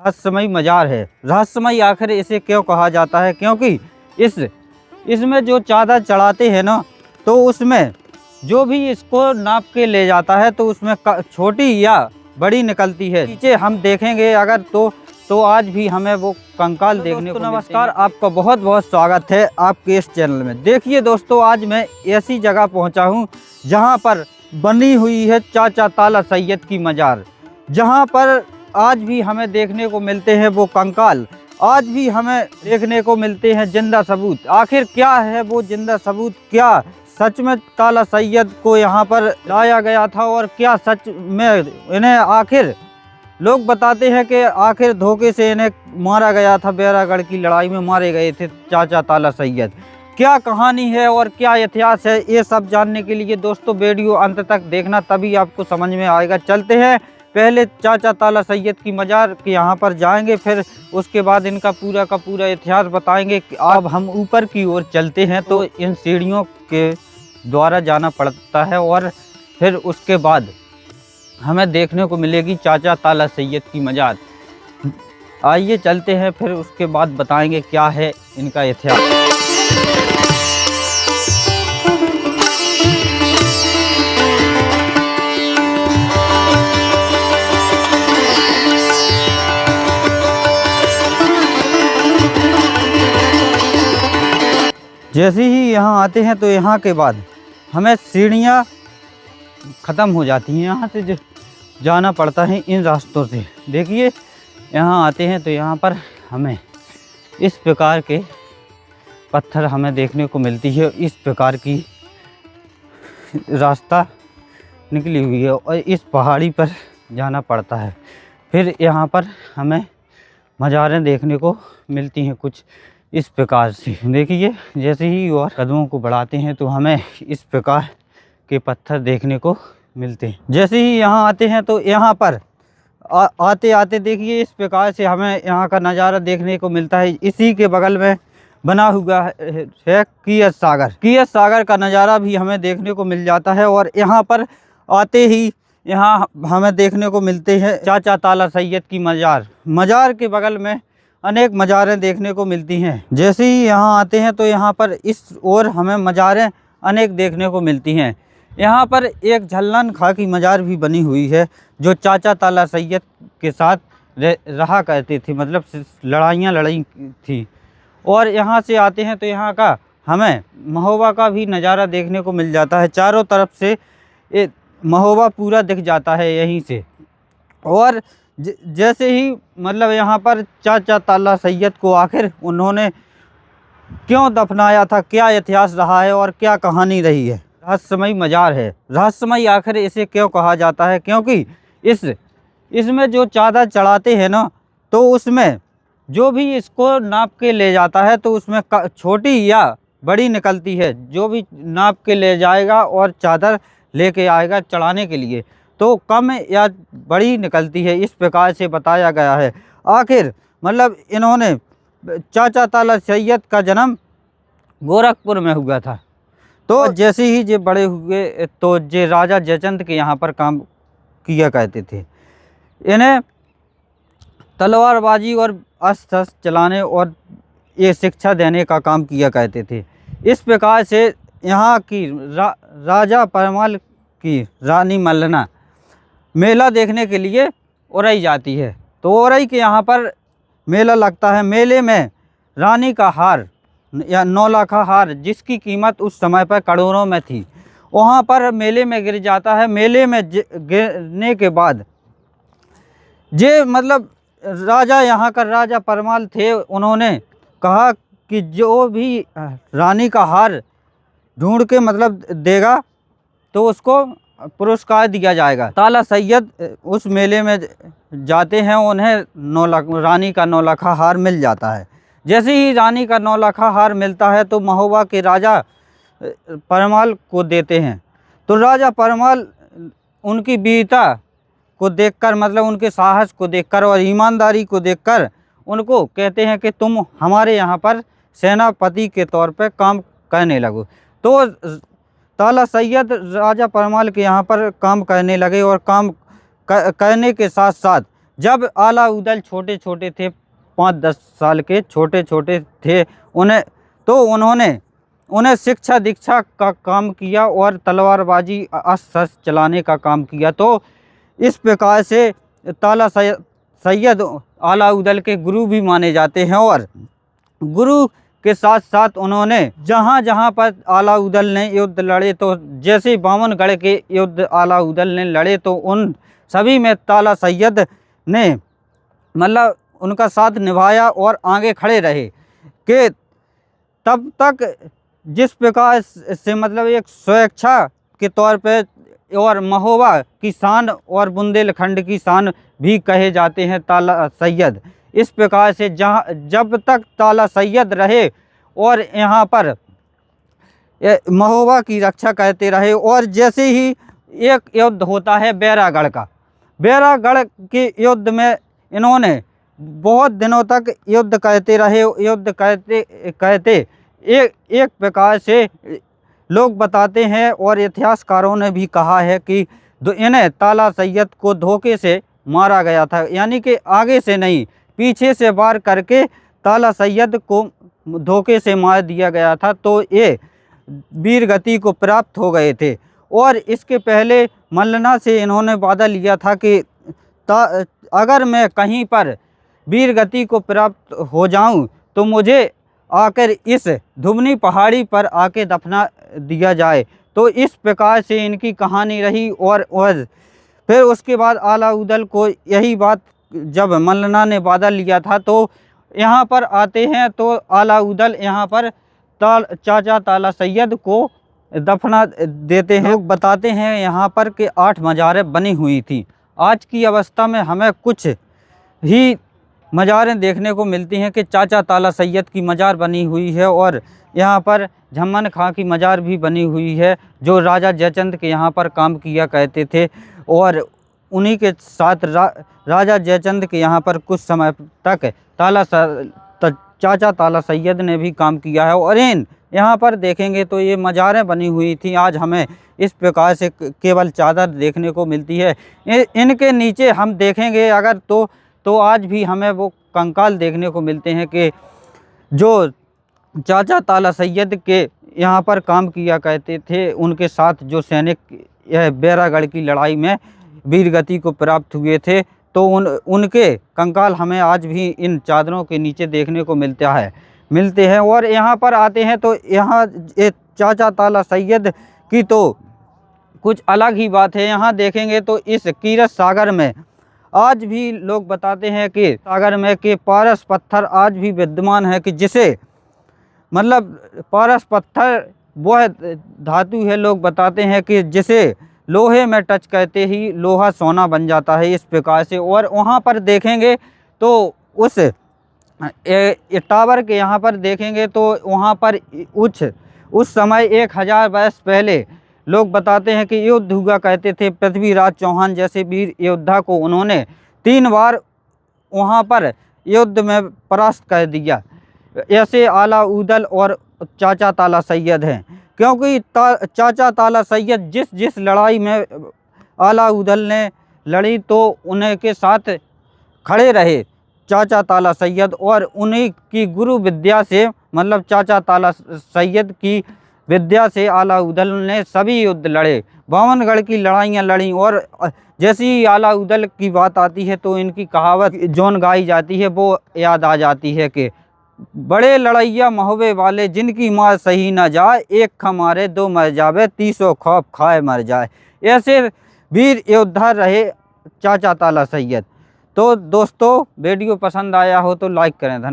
रहस्यमयी मज़ार है। रहस्यमयी आखिर इसे क्यों कहा जाता है? क्योंकि इसमें जो चादर चढ़ाते हैं ना, तो उसमें जो भी इसको नाप के ले जाता है तो उसमें छोटी या बड़ी निकलती है। नीचे हम देखेंगे अगर तो आज भी हमें वो कंकाल देखने को नमस्कार, आपका बहुत बहुत स्वागत है आपके इस चैनल में। देखिए दोस्तों, आज मैं ऐसी जगह पहुंचा हूं जहां पर बनी हुई है चाचा ताला सैयद की मज़ार, जहां पर आज भी हमें देखने को मिलते हैं वो कंकाल, आज भी हमें देखने को मिलते हैं जिंदा सबूत। आखिर क्या है वो जिंदा सबूत? क्या सच में ताला सैयद को यहाँ पर लाया गया था और क्या सच में इन्हें आखिर लोग बताते हैं कि आखिर धोखे से इन्हें मारा गया था? बैरागढ़ की लड़ाई में मारे गए थे चाचा ताला सैयद। क्या कहानी है और क्या इतिहास है, ये सब जानने के लिए दोस्तों वीडियो अंत तक देखना, तभी आपको समझ में आएगा। चलते हैं पहले चाचा ताला सैयद की मज़ार के यहाँ पर जाएंगे, फिर उसके बाद इनका पूरा का पूरा इतिहास बताएंगे। अब हम ऊपर की ओर चलते हैं तो इन सीढ़ियों के द्वारा जाना पड़ता है और फिर उसके बाद हमें देखने को मिलेगी चाचा ताला सैयद की मज़ार। आइए चलते हैं, फिर उसके बाद बताएंगे क्या है इनका इतिहास। जैसे ही यहाँ आते हैं तो यहाँ के बाद हमें सीढ़ियाँ ख़त्म हो जाती हैं, यहाँ से जाना पड़ता है इन रास्तों से। देखिए यहाँ आते हैं तो यहाँ पर हमें इस प्रकार के पत्थर हमें देखने को मिलती है, इस प्रकार की रास्ता निकली हुई है और इस पहाड़ी पर जाना पड़ता है। फिर यहाँ पर हमें मज़ारें देखने को मिलती हैं कुछ इस प्रकार से। देखिए जैसे ही और कदमों को बढ़ाते हैं तो हमें इस प्रकार के पत्थर देखने को मिलते हैं। जैसे ही यहाँ आते हैं तो यहाँ पर आते आते देखिए इस प्रकार से हमें यहाँ का नज़ारा देखने को मिलता है। इसी के बगल में बना हुआ है कियत सागर। कियत सागर का नज़ारा भी हमें देखने को मिल जाता है और यहाँ पर आते ही यहाँ हमें देखने को मिलते हैं चाचा ताला सैयद की मज़ार। मज़ार के बगल में अनेक मज़ारें देखने को मिलती हैं। जैसे ही यहाँ आते हैं तो यहाँ पर इस ओर हमें मज़ारें अनेक देखने को मिलती हैं। यहाँ पर एक झल्लन खां की मज़ार भी बनी हुई है जो चाचा ताला सैयद के साथ रहा करती थी, मतलब लड़ाइयाँ लड़ी थी। और यहाँ से आते हैं तो यहाँ का हमें महोबा का भी नज़ारा देखने को मिल जाता है। चारों तरफ से महोबा पूरा दिख जाता है यहीं से। और जैसे ही मतलब यहाँ पर चाचा ताला सैयद को आखिर उन्होंने क्यों दफनाया था, क्या इतिहास रहा है और क्या कहानी रही है। रहस्यमयी मज़ार है। रहस्यमयी आखिर इसे क्यों कहा जाता है? क्योंकि इसमें जो चादर चढ़ाते हैं ना, तो उसमें जो भी इसको नाप के ले जाता है तो उसमें छोटी या बड़ी निकलती है। जो भी नाप के ले जाएगा और चादर लेके आएगा चढ़ाने के लिए तो कम या बड़ी निकलती है, इस प्रकार से बताया गया है। आखिर मतलब इन्होंने चाचा ताला सैयद का जन्म गोरखपुर में हुआ था। तो जैसे ही ये बड़े हुए तो ये राजा जयचंद के यहाँ पर काम किया करते थे। इन्हें तलवारबाजी और अस्त्र चलाने और ये शिक्षा देने का काम किया करते थे। इस प्रकार से यहाँ की राजा परमाल की रानी मल्लना मेला देखने के लिए उरई जाती है। तो उरई के यहाँ पर मेला लगता है। मेले में रानी का हार या 9 लाख हार, जिसकी कीमत उस समय पर करोड़ों में थी, वहाँ पर मेले में गिर जाता है। मेले में गिरने के बाद जे मतलब राजा, यहाँ का राजा परमाल थे, उन्होंने कहा कि जो भी रानी का हार ढूंढ के मतलब देगा तो उसको पुरस्कार दिया जाएगा। ताला सैयद उस मेले में जाते हैं, उन्हें 9 लाख रानी का 9 लाखा हार मिल जाता है। जैसे ही रानी का 9 लाखा हार मिलता है तो महोबा के राजा परमाल को देते हैं। तो राजा परमाल उनकी वीरता को देखकर, मतलब उनके साहस को देखकर और ईमानदारी को देखकर उनको कहते हैं कि तुम हमारे यहाँ पर सेनापति के तौर पर काम करने लगो। तो ताला सैयद राजा परमाल के यहाँ पर काम करने लगे और काम करने के साथ साथ जब आला उदल छोटे छोटे थे, 5-10 साल के छोटे छोटे थे, उन्होंने उन्हें शिक्षा दीक्षा का काम किया और तलवारबाजी अस्त्र चलाने का काम किया। तो इस प्रकार से ताला सैयद आला उदल के गुरु भी माने जाते हैं। और गुरु के साथ साथ उन्होंने जहाँ जहाँ पर आला उदल ने युद्ध लड़े, तो जैसे बामनगढ़ के युद्ध आला उदल ने लड़े, तो उन सभी में ताला सैयद ने मतलब उनका साथ निभाया और आगे खड़े रहे कि तब तक जिस प्रकार से मतलब एक स्वेच्छा के तौर पे और महोबा की शान और बुंदेलखंड की शान भी कहे जाते हैं ताला सैयद। इस प्रकार से जब तक ताला सैयद रहे और यहाँ पर महोबा की रक्षा करते रहे, और जैसे ही एक युद्ध होता है बैरागढ़ का, बैरागढ़ के युद्ध में इन्होंने बहुत दिनों तक युद्ध करते रहे। युद्ध करते करते एक प्रकार से लोग बताते हैं और इतिहासकारों ने भी कहा है कि इन्हें ताला सैयद को धोखे से मारा गया था, यानी कि आगे से नहीं पीछे से वार करके ताला सैयद को धोखे से मार दिया गया था। तो ये वीर गति को प्राप्त हो गए थे। और इसके पहले मल्लना से इन्होंने वादा लिया था कि अगर मैं कहीं पर वीर गति को प्राप्त हो जाऊं तो मुझे आकर इस धुबनी पहाड़ी पर आके दफना दिया जाए। तो इस प्रकार से इनकी कहानी रही। और फिर उसके बाद आला उदल को यही बात जब मल्लना ने वादा लिया था, तो यहाँ पर आते हैं तो आला उदल यहाँ पर चाचा ताला सैयद को दफना देते हैं। लोग बताते हैं यहाँ पर कि 8 मज़ारें बनी हुई थी। आज की अवस्था में हमें कुछ ही मज़ारें देखने को मिलती हैं कि चाचा ताला सैयद की मज़ार बनी हुई है, और यहाँ पर झम्मन खां की मज़ार भी बनी हुई है, जो राजा जयचंद के यहाँ पर काम किया करते थे। और उन्हीं के साथ राजा जयचंद के यहाँ पर कुछ समय तक चाचा ताला सैयद ने भी काम किया है। और यहाँ पर देखेंगे तो ये मज़ारें बनी हुई थी। आज हमें इस प्रकार से केवल चादर देखने को मिलती है। इनके नीचे हम देखेंगे अगर तो आज भी हमें वो कंकाल देखने को मिलते हैं कि जो चाचा ताला सैयद के यहाँ पर काम किया करते थे, उनके साथ जो सैनिक यह बैरागढ़ की लड़ाई में वीरगति को प्राप्त हुए थे, तो उनके कंकाल हमें आज भी इन चादरों के नीचे देखने को मिलते हैं। और यहाँ पर आते हैं तो यहाँ चाचा ताला सैयद की तो कुछ अलग ही बात है। यहाँ देखेंगे तो इस कीरत सागर में आज भी लोग बताते हैं कि सागर में के पारस पत्थर आज भी विद्यमान है, कि जिसे मतलब पारस पत्थर वह धातु है, लोग बताते हैं कि जिसे लोहे में टच करते ही लोहा सोना बन जाता है, इस प्रकार से। और वहाँ पर देखेंगे तो उस टावर के यहाँ पर देखेंगे तो वहाँ पर उस समय 1000 वर्ष पहले लोग बताते हैं कि युद्ध हुआ करते थे। पृथ्वीराज चौहान जैसे वीर योद्धा को उन्होंने 3 बार वहाँ पर युद्ध में परास्त कर दिया। ऐसे आला उदल और चाचा ताला सैयद हैं, क्योंकि चाचा ताला सैयद जिस लड़ाई में आला उदल ने लड़ी तो उन्हीं के साथ खड़े रहे चाचा ताला सैयद, और उन्हीं की गुरु विद्या से मतलब चाचा ताला सैयद की विद्या से आला उदल ने सभी युद्ध लड़े, बामनगढ़ की लड़ाइयाँ लड़ी। और जैसे ही आला उदल की बात आती है तो इनकी कहावत जौन गाई जाती है वो याद आ जाती है कि बड़े लड़ैया महोबे वाले जिनकी मार सही न जाए, एक खमारे 2 मर जावे, 30 खौफ खाए मर जाए। ऐसे वीर योद्धा रहे चाचा ताला सैयद। तो दोस्तों वीडियो पसंद आया हो तो लाइक करें। धन्यवाद।